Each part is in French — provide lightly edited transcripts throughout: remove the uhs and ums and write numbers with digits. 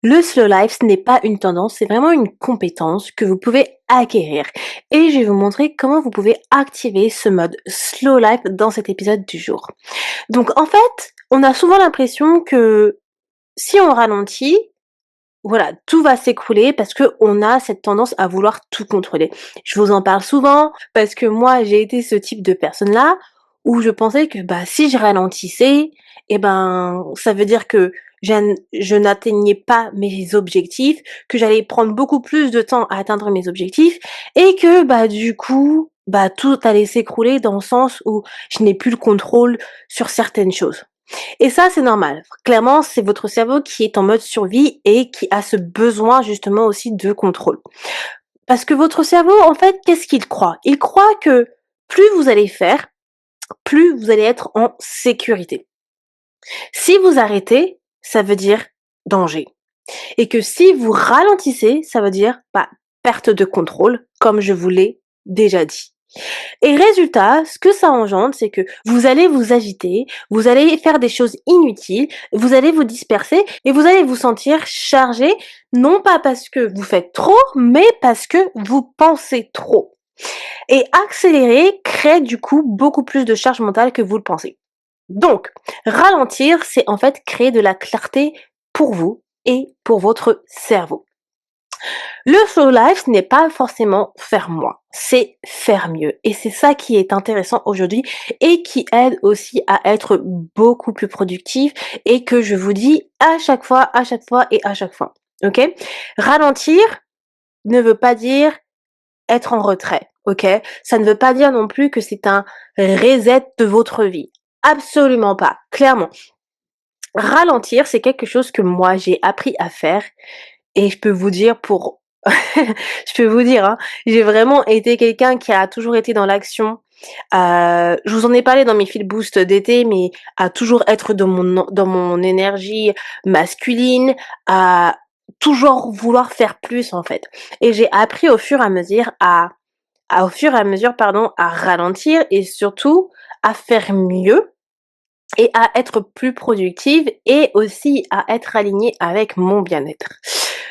Le slow life, ce n'est pas une tendance, c'est vraiment une compétence que vous pouvez acquérir. Et je vais vous montrer comment vous pouvez activer ce mode slow life dans cet épisode du jour. Donc en fait, on a souvent l'impression que si on ralentit, voilà, tout va s'écrouler parce que on a cette tendance à vouloir tout contrôler. Je vous en parle souvent parce que moi, j'ai été ce type de personne-là où je pensais que bah si je ralentissais, eh ben ça veut dire que je n'atteignais pas mes objectifs, que j'allais prendre beaucoup plus de temps à atteindre mes objectifs et que bah du coup, bah tout allait s'écrouler dans le sens où je n'ai plus le contrôle sur certaines choses. Et ça, c'est normal. Clairement, c'est votre cerveau qui est en mode survie et qui a ce besoin justement aussi de contrôle. Parce que votre cerveau, en fait, qu'est-ce qu'il croit? Il croit que plus vous allez faire, plus vous allez être en sécurité. Si vous arrêtez, ça veut dire danger. Et que si vous ralentissez, ça veut dire bah, perte de contrôle, comme je vous l'ai déjà dit. Et résultat, ce que ça engendre, c'est que vous allez vous agiter, vous allez faire des choses inutiles, vous allez vous disperser et vous allez vous sentir chargé, non pas parce que vous faites trop, mais parce que vous pensez trop. Et accélérer crée du coup beaucoup plus de charge mentale que vous le pensez. Donc, ralentir, c'est en fait créer de la clarté pour vous et pour votre cerveau. Le slow life n'est pas forcément faire moins, c'est faire mieux. Et c'est ça qui est intéressant aujourd'hui et qui aide aussi à être beaucoup plus productif et que je vous dis à chaque fois et à chaque fois. Ok? Ralentir ne veut pas dire être en retrait. Ok? Ça ne veut pas dire non plus que c'est un reset de votre vie. Absolument pas. Clairement. Ralentir, c'est quelque chose que moi j'ai appris à faire et je peux vous dire pour je peux vous dire, hein, j'ai vraiment été quelqu'un qui a toujours été dans l'action. Je vous en ai parlé dans mes fil boost d'été, mais à toujours être dans mon énergie masculine, à toujours vouloir faire plus en fait. Et j'ai appris au fur et à mesure au fur et à mesure, pardon, à ralentir et surtout à faire mieux et à être plus productive et aussi à être alignée avec mon bien-être.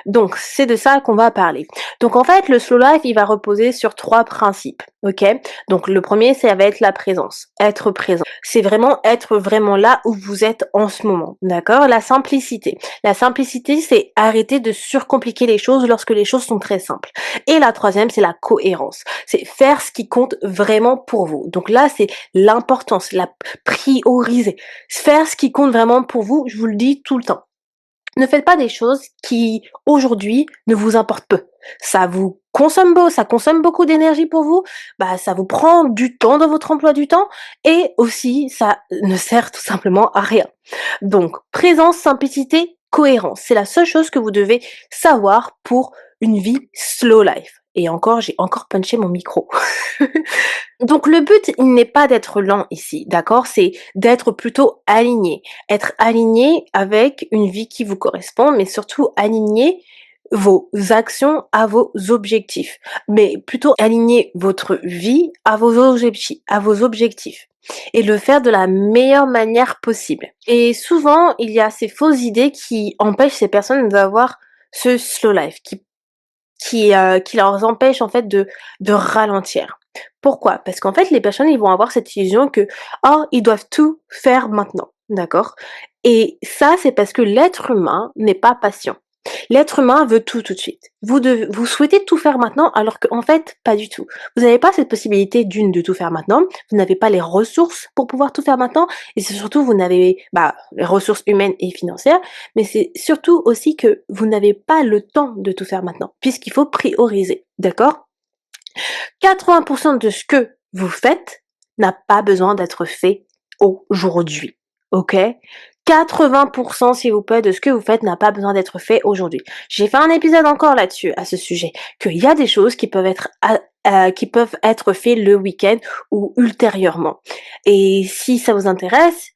Donc, c'est de ça qu'on va parler. Donc, en fait, le slow life, il va reposer sur 3 principes, OK? Donc, le premier, ça va être la présence, être présent. C'est vraiment être vraiment là où vous êtes en ce moment, d'accord? La simplicité. La simplicité, c'est arrêter de surcompliquer les choses lorsque les choses sont très simples. Et la troisième, c'est la cohérence. C'est faire ce qui compte vraiment pour vous. Donc là, c'est l'importance, la prioriser. Faire ce qui compte vraiment pour vous, je vous le dis tout le temps. Ne faites pas des choses qui, aujourd'hui, ne vous importent peu. Ça consomme beaucoup d'énergie pour vous, bah, ça vous prend du temps dans votre emploi du temps et aussi ça ne sert tout simplement à rien. Donc, présence, simplicité, cohérence. C'est la seule chose que vous devez savoir pour une vie slow life. Et encore, j'ai encore punché mon micro. Donc le but, il n'est pas d'être lent ici, d'accord? C'est d'être plutôt aligné. Être aligné avec une vie qui vous correspond, mais surtout aligner vos actions à vos objectifs. Mais plutôt aligner votre vie à vos objectifs. Et le faire de la meilleure manière possible. Et souvent, il y a ces fausses idées qui empêchent ces personnes d'avoir ce slow life, qui leur empêchent en fait de ralentir. Pourquoi? Parce qu'en fait, les personnes, ils vont avoir cette illusion que, oh, ils doivent tout faire maintenant, d'accord? Et ça, c'est parce que l'être humain n'est pas patient. L'être humain veut tout de suite. Vous souhaitez tout faire maintenant, alors qu'en fait, pas du tout. Vous n'avez pas cette possibilité de tout faire maintenant. Vous n'avez pas les ressources pour pouvoir tout faire maintenant. Et c'est surtout, vous n'avez, bah, les ressources humaines et financières. Mais c'est surtout aussi que vous n'avez pas le temps de tout faire maintenant, puisqu'il faut prioriser. D'accord? 80% de ce que vous faites n'a pas besoin d'être fait aujourd'hui. OK? 80% s'il vous plaît de ce que vous faites n'a pas besoin d'être fait aujourd'hui. J'ai fait un épisode encore là-dessus, à ce sujet, qu'il y a des choses qui peuvent être faites le week-end ou ultérieurement. Et si ça vous intéresse,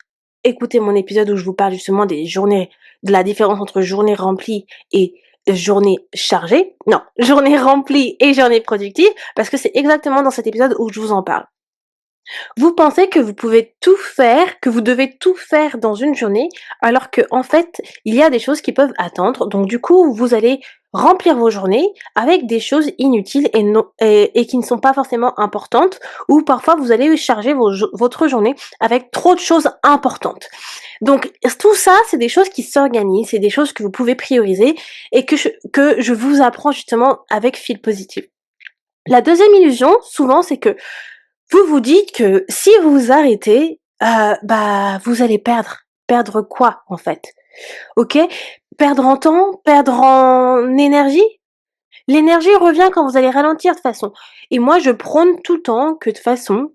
écoutez mon épisode où je vous parle justement des journées, de la différence entre journée remplie et journée chargée. Non, journée remplie et journée productive, parce que c'est exactement dans cet épisode où je vous en parle. Vous pensez que vous pouvez tout faire, que vous devez tout faire dans une journée, alors qu'en fait, il y a des choses qui peuvent attendre. Donc du coup, vous allez remplir vos journées avec des choses inutiles et non et qui ne sont pas forcément importantes, ou parfois vous allez charger votre journée avec trop de choses importantes. Donc tout ça, c'est des choses qui s'organisent, c'est des choses que vous pouvez prioriser et que je vous apprends justement avec Feel Positive. La deuxième illusion, souvent, c'est que vous vous dites que si vous vous arrêtez, bah, vous allez perdre. Perdre quoi, en fait? OK? Perdre en temps? Perdre en énergie? L'énergie revient quand vous allez ralentir de toute façon, et moi je prône tout le temps que de toute façon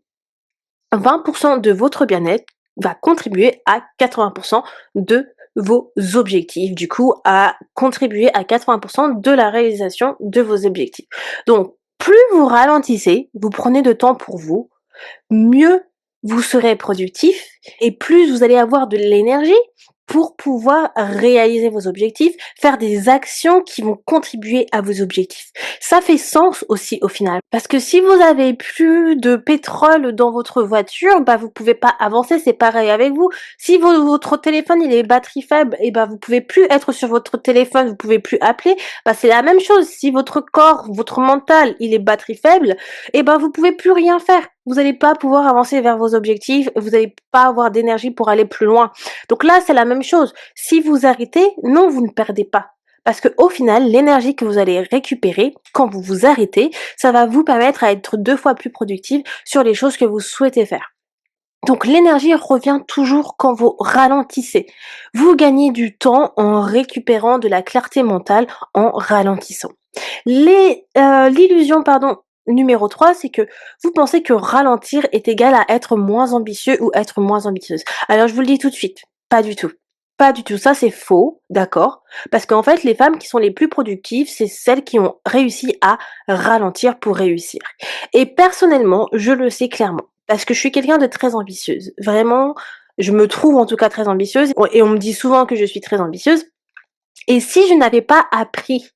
20 de votre bien-être va contribuer à 80 de vos objectifs, du coup à contribuer à 80 de la réalisation de vos objectifs. Donc plus vous ralentissez, vous prenez de temps pour vous, mieux vous serez productif et plus vous allez avoir de l'énergie pour pouvoir réaliser vos objectifs, faire des actions qui vont contribuer à vos objectifs. Ça fait sens aussi au final, parce que si vous avez plus de pétrole dans votre voiture, bah vous pouvez pas avancer, c'est pareil avec vous. Si votre téléphone il est batterie faible, et bah vous pouvez plus être sur votre téléphone, vous pouvez plus appeler, bah c'est la même chose. Si votre corps, votre mental, il est batterie faible, et ben vous pouvez plus rien faire. Vous n'allez pas pouvoir avancer vers vos objectifs, vous n'allez pas avoir d'énergie pour aller plus loin. Donc là, c'est la même chose. Si vous arrêtez, non, vous ne perdez pas. Parce que au final, l'énergie que vous allez récupérer quand vous vous arrêtez, ça va vous permettre à être 2 fois plus productive sur les choses que vous souhaitez faire. Donc l'énergie revient toujours quand vous ralentissez. Vous gagnez du temps en récupérant de la clarté mentale en ralentissant. L'illusion, pardon, numéro 3, c'est que vous pensez que ralentir est égal à être moins ambitieux ou être moins ambitieuse. Alors je vous le dis tout de suite, pas du tout. Pas du tout, ça c'est faux, d'accord? Parce qu'en fait, les femmes qui sont les plus productives, c'est celles qui ont réussi à ralentir pour réussir. Et personnellement, je le sais clairement, parce que je suis quelqu'un de très ambitieuse. Vraiment, je me trouve en tout cas très ambitieuse, et on me dit souvent que je suis très ambitieuse. Et si je n'avais pas appris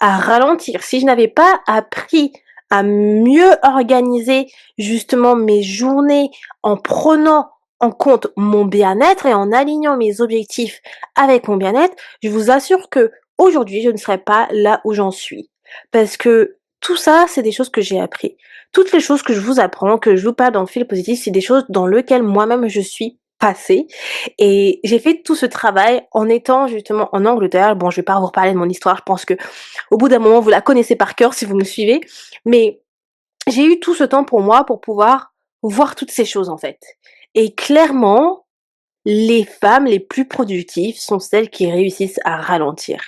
à ralentir, si je n'avais pas appris à mieux organiser justement mes journées en prenant en compte mon bien-être et en alignant mes objectifs avec mon bien-être, je vous assure que aujourd'hui je ne serais pas là où j'en suis. Parce que tout ça, c'est des choses que j'ai appris. Toutes les choses que je vous apprends, que je vous parle dans le fil positif, c'est des choses dans lesquelles moi-même je suis passée. Et j'ai fait tout ce travail en étant justement en Angleterre. Bon, je vais pas vous reparler de mon histoire, je pense que au bout d'un moment, vous la connaissez par cœur si vous me suivez. Mais j'ai eu tout ce temps pour moi pour pouvoir voir toutes ces choses en fait. Et clairement, les femmes les plus productives sont celles qui réussissent à ralentir.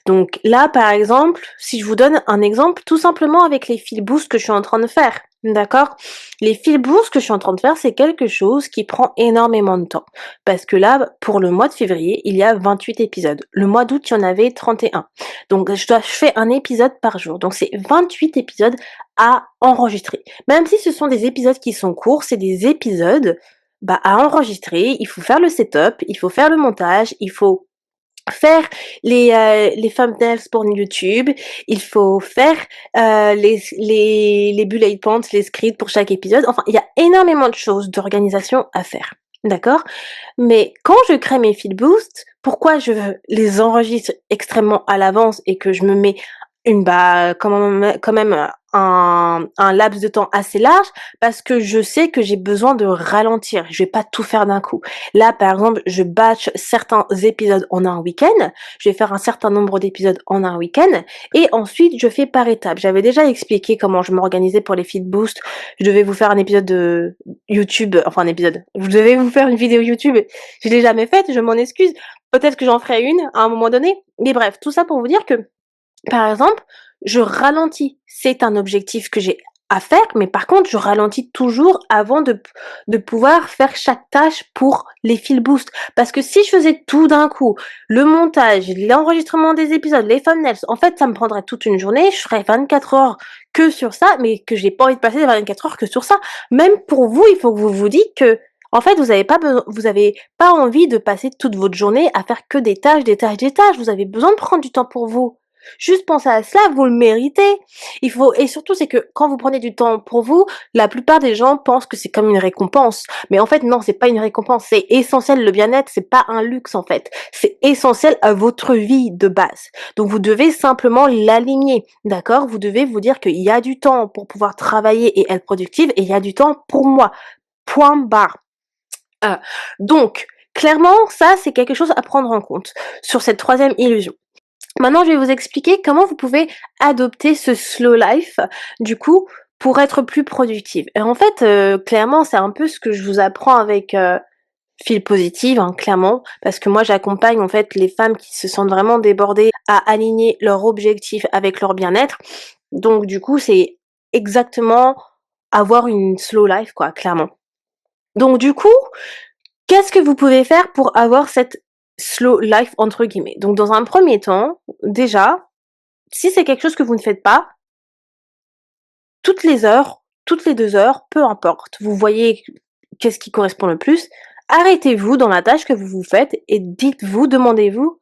Donc là, par exemple, si je vous donne un exemple, tout simplement avec les fil boost que je suis en train de faire, d'accord? Les fil boost que je suis en train de faire, c'est quelque chose qui prend énormément de temps. Parce que là, pour le mois de février, il y a 28 épisodes. Le mois d'août, il y en avait 31. Donc je fais un épisode par jour. Donc c'est 28 épisodes à enregistrer. Même si ce sont des épisodes qui sont courts, c'est des épisodes bah, à enregistrer. Il faut faire le setup, il faut faire le montage, il faut faire les thumbnails pour YouTube, il faut faire les bullet points, les scripts pour chaque épisode. Enfin, il y a énormément de choses d'organisation à faire. D'accord? Mais quand je crée mes feel boost, pourquoi je les enregistre extrêmement à l'avance et que je me mets quand même un laps de temps assez large, parce que je sais que j'ai besoin de ralentir. Je vais pas tout faire d'un coup. Là, par exemple, je batch certains épisodes en un week-end. Je vais faire un certain nombre d'épisodes en un week-end et ensuite je fais par étapes. J'avais déjà expliqué comment je m'organisais pour les feed boost. Je devais vous faire un épisode de YouTube, enfin un épisode. Je devais vous faire une vidéo YouTube. Je l'ai jamais faite, je m'en excuse. Peut-être que j'en ferai une à un moment donné. Mais bref, tout ça pour vous dire que par exemple, je ralentis. C'est un objectif que j'ai à faire, mais par contre, je ralentis toujours avant de pouvoir faire chaque tâche pour les fil boost. Parce que si je faisais tout d'un coup, le montage, l'enregistrement des épisodes, les thumbnails, en fait, ça me prendrait toute une journée. Je ferais 24 heures que sur ça, mais que j'ai pas envie de passer 24 heures que sur ça. Même pour vous, il faut que vous vous dites que en fait, vous avez pas envie de passer toute votre journée à faire que des tâches, des tâches, des tâches. Vous avez besoin de prendre du temps pour vous. Juste pensez à cela, vous le méritez. Il faut et surtout, c'est que quand vous prenez du temps pour vous, la plupart des gens pensent que c'est comme une récompense. Mais en fait, non, c'est pas une récompense, c'est essentiel. Le bien-être, c'est pas un luxe, en fait. C'est essentiel à votre vie de base. Donc, vous devez simplement l'aligner, d'accord? Vous devez vous dire qu'il y a du temps pour pouvoir travailler et être productive et il y a du temps pour moi. Point barre. Ah, donc, clairement, ça, c'est quelque chose à prendre en compte sur cette troisième illusion. Maintenant, je vais vous expliquer comment vous pouvez adopter ce slow life, du coup, pour être plus productive. Et en fait, clairement, c'est un peu ce que je vous apprends avec Feel Positive, hein, clairement, parce que moi, j'accompagne en fait les femmes qui se sentent vraiment débordées à aligner leur objectif avec leur bien-être. Donc, du coup, c'est exactement avoir une slow life, quoi, clairement. Donc, du coup, qu'est-ce que vous pouvez faire pour avoir cette slow life entre guillemets? Donc dans un premier temps, déjà, si c'est quelque chose que vous ne faites pas, toutes les heures, toutes les 2 heures, peu importe, vous voyez qu'est-ce qui correspond le plus, arrêtez-vous dans la tâche que vous faites et dites-vous, demandez-vous: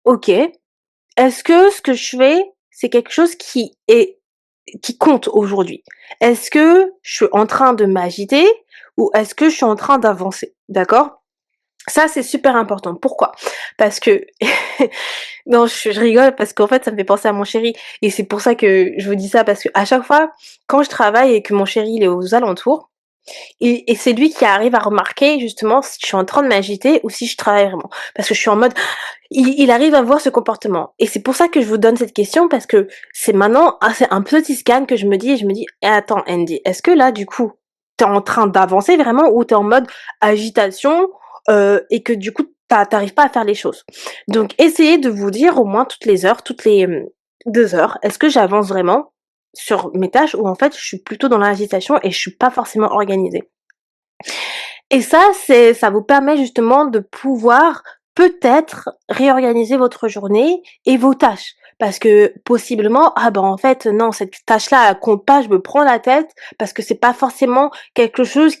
«OK, est-ce que ce que je fais, c'est quelque chose qui compte aujourd'hui? Est-ce que je suis en train de m'agiter ou est-ce que je suis en train d'avancer?» D'accord? Ça, c'est super important. Pourquoi? Parce que non, je rigole parce qu'en fait, ça me fait penser à mon chéri et c'est pour ça que je vous dis ça parce qu'à chaque fois, quand je travaille et que mon chéri, il est aux alentours et c'est lui qui arrive à remarquer justement si je suis en train de m'agiter ou si je travaille vraiment. Parce que je suis en mode il arrive à voir ce comportement et c'est pour ça que je vous donne cette question parce que c'est maintenant c'est un petit scan que je me dis et je me dis: «Eh attends Andy, est-ce que là, du coup, tu es en train d'avancer vraiment ou tu es en mode agitation, et que du coup, tu arrives pas à faire les choses?» Donc essayez de vous dire au moins toutes les heures, toutes les, 2 heures: «Est-ce que j'avance vraiment sur mes tâches ou en fait je suis plutôt dans l'agitation et je suis pas forcément organisée?» Et ça vous permet justement de pouvoir peut-être réorganiser votre journée et vos tâches. Parce que possiblement, ah ben en fait non, cette tâche-là, elle compte pas, je me prends la tête parce que c'est pas forcément quelque chose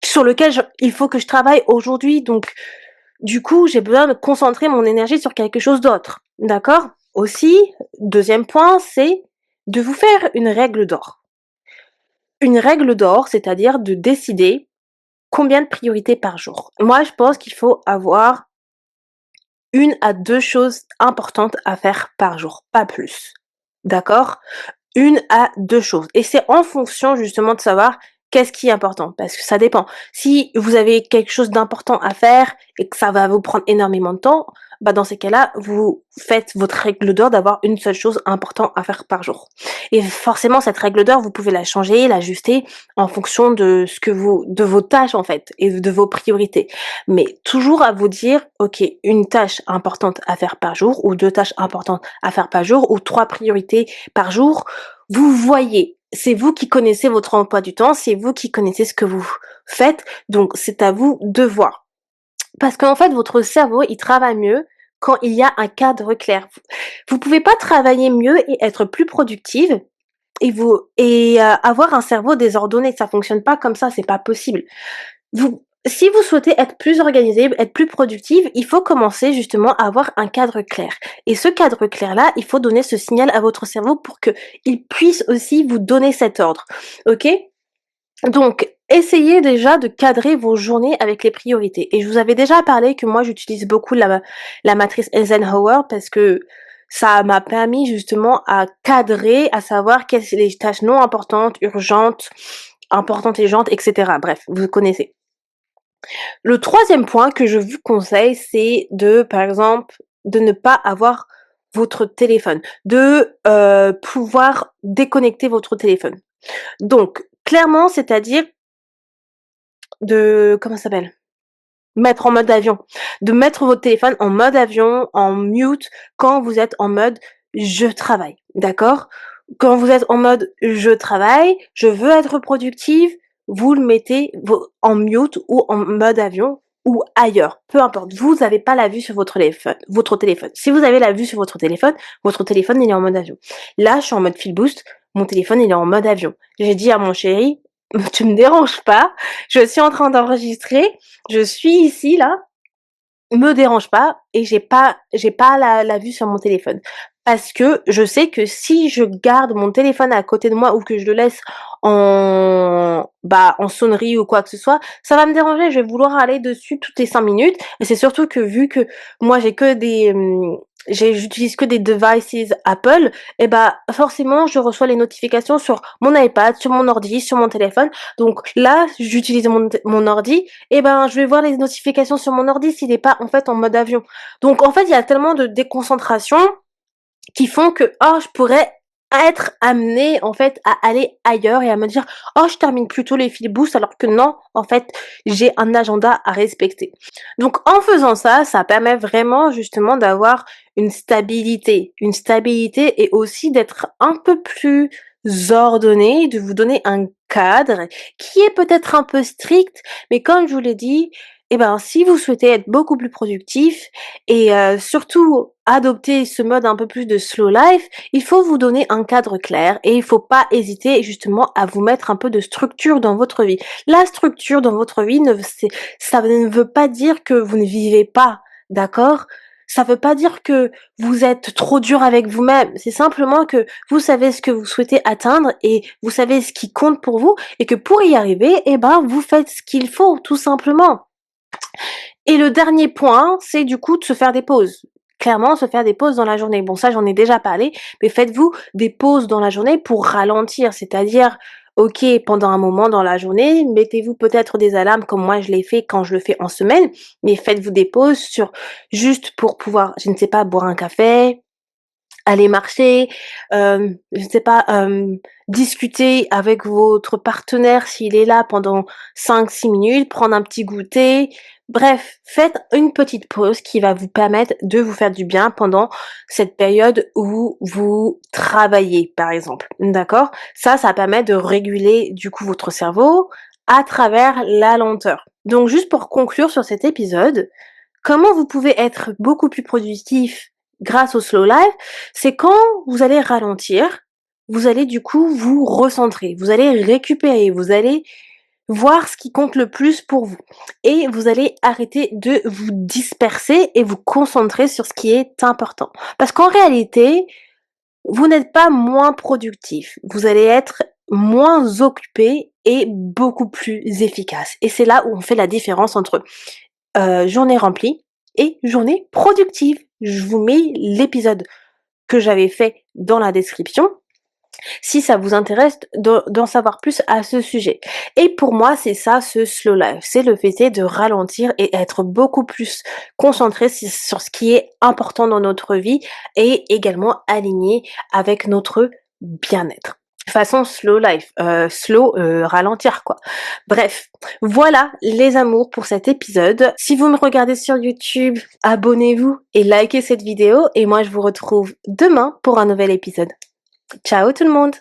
sur lequel il faut que je travaille aujourd'hui. Donc, du coup, j'ai besoin de concentrer mon énergie sur quelque chose d'autre. D'accord? Aussi, deuxième point, c'est de vous faire une règle d'or. Une règle d'or, c'est-à-dire de décider combien de priorités par jour? Moi, je pense qu'il faut avoir une à 2 choses importantes à faire par jour, pas plus. D'accord? Une à 2 choses et c'est en fonction justement de savoir qu'est-ce qui est important parce que ça dépend. Si vous avez quelque chose d'important à faire et que ça va vous prendre énormément de temps, bah, dans ces cas-là, vous faites votre règle d'or d'avoir une seule chose importante à faire par jour et forcément cette règle d'or, vous pouvez la changer, l'ajuster en fonction de vos tâches en fait et de vos priorités. Mais toujours à vous dire: «OK, une tâche importante à faire par jour ou 2 tâches importantes à faire par jour ou 3 priorités par jour». Vous voyez, c'est vous qui connaissez votre emploi du temps, c'est vous qui connaissez ce que vous faites, donc c'est à vous de voir. Parce qu'en fait, votre cerveau, il travaille mieux quand il y a un cadre clair. Vous pouvez pas travailler mieux et être plus productive avoir un cerveau désordonné, ça fonctionne pas comme ça, c'est pas possible. Si vous souhaitez être plus organisé, être plus productive, il faut commencer justement à avoir un cadre clair. Et ce cadre clair-là, il faut donner ce signal à votre cerveau pour qu'il puisse aussi vous donner cet ordre. OK? Donc, essayez déjà de cadrer vos journées avec les priorités. Et je vous avais déjà parlé que moi, j'utilise beaucoup la matrice Eisenhower parce que ça m'a permis justement à cadrer, à savoir quelles sont les tâches non importantes, urgentes, importantes et urgentes, etc. Bref, vous connaissez. Le troisième point que je vous conseille, c'est par exemple, de ne pas avoir votre téléphone, de, pouvoir déconnecter votre téléphone. Donc clairement, c'est-à-dire comment ça s'appelle? Mettre en mode avion. De mettre votre téléphone en mode avion, en mute, quand vous êtes en mode: «Je travaille», d'accord? Quand vous êtes en mode: «Je travaille, je veux être productive», vous le mettez en mute ou en mode avion ou ailleurs, peu importe. Vous avez pas la vue sur votre téléphone. Si vous avez la vue sur votre téléphone, il est en mode avion. Là, je suis en mode feel boost, mon téléphone, il est en mode avion. J'ai dit à mon chéri: «Tu me déranges pas, je suis en train d'enregistrer, je suis ici là, me dérange pas et j'ai pas la vue sur mon téléphone. Parce que je sais que si je garde mon téléphone à côté de moi ou que je le laisse en sonnerie ou quoi que ce soit, ça va me déranger. Je vais vouloir aller dessus toutes les 5 minutes et c'est surtout que vu que moi j'utilise que des devices Apple et bah, forcément je reçois les notifications sur mon iPad, sur mon ordi, sur mon téléphone. Donc là, j'utilise mon ordi et ben, je vais voir les notifications sur mon ordi s'il est pas en fait en mode avion. Donc en fait, il y a tellement de déconcentration qui font que, oh, je pourrais être amenée, en fait, à aller ailleurs et à me dire: «Oh, je termine plus tôt les filboosts», alors que non, en fait, j'ai un agenda à respecter. Donc en faisant ça, ça permet vraiment justement d'avoir une stabilité et aussi d'être un peu plus ordonné, de vous donner un cadre qui est peut-être un peu strict, mais comme je vous l'ai dit, eh ben, si vous souhaitez être beaucoup plus productif et surtout adopter ce mode un peu plus de slow life, il faut vous donner un cadre clair et il faut pas hésiter justement à vous mettre un peu de structure dans votre vie. La structure dans votre vie ça ne veut pas dire que vous ne vivez pas, d'accord? Ça veut pas dire que vous êtes trop dur avec vous-même. C'est simplement que vous savez ce que vous souhaitez atteindre et vous savez ce qui compte pour vous et que pour y arriver, eh ben, vous faites ce qu'il faut, tout simplement. Et le dernier point, c'est du coup de se faire des pauses. Clairement, se faire des pauses dans la journée. Bon, ça, j'en ai déjà parlé, mais faites-vous des pauses dans la journée pour ralentir. C'est-à-dire, OK, pendant un moment dans la journée, mettez-vous peut-être des alarmes comme moi je l'ai fait quand je le fais en semaine, mais faites-vous des pauses sur juste pour pouvoir, je ne sais pas, boire un café, aller marcher, je ne sais pas, discuter avec votre partenaire s'il est là pendant 5-6 minutes, prendre un petit goûter. Bref, faites une petite pause qui va vous permettre de vous faire du bien pendant cette période où vous travaillez, par exemple. D'accord? Ça permet de réguler du coup votre cerveau à travers la lenteur. Donc juste pour conclure sur cet épisode, comment vous pouvez être beaucoup plus productif grâce au slow life? C'est quand vous allez ralentir, vous allez du coup vous recentrer, vous allez récupérer, vous allez voir ce qui compte le plus pour vous et vous allez arrêter de vous disperser et vous concentrer sur ce qui est important. Parce qu'en réalité, vous n'êtes pas moins productif, vous allez être moins occupé et beaucoup plus efficace. Et c'est là où on fait la différence entre journée remplie et journée productive. Je vous mets l'épisode que j'avais fait dans la description, si ça vous intéresse d'en savoir plus à ce sujet. Et pour moi, c'est ça, ce slow life. C'est le fait de ralentir et être beaucoup plus concentré sur ce qui est important dans notre vie et également aligné avec notre bien-être. Façon slow life, ralentir quoi. Bref, voilà les amours pour cet épisode. Si vous me regardez sur YouTube, abonnez-vous et likez cette vidéo et moi je vous retrouve demain pour un nouvel épisode. Ciao tout le monde!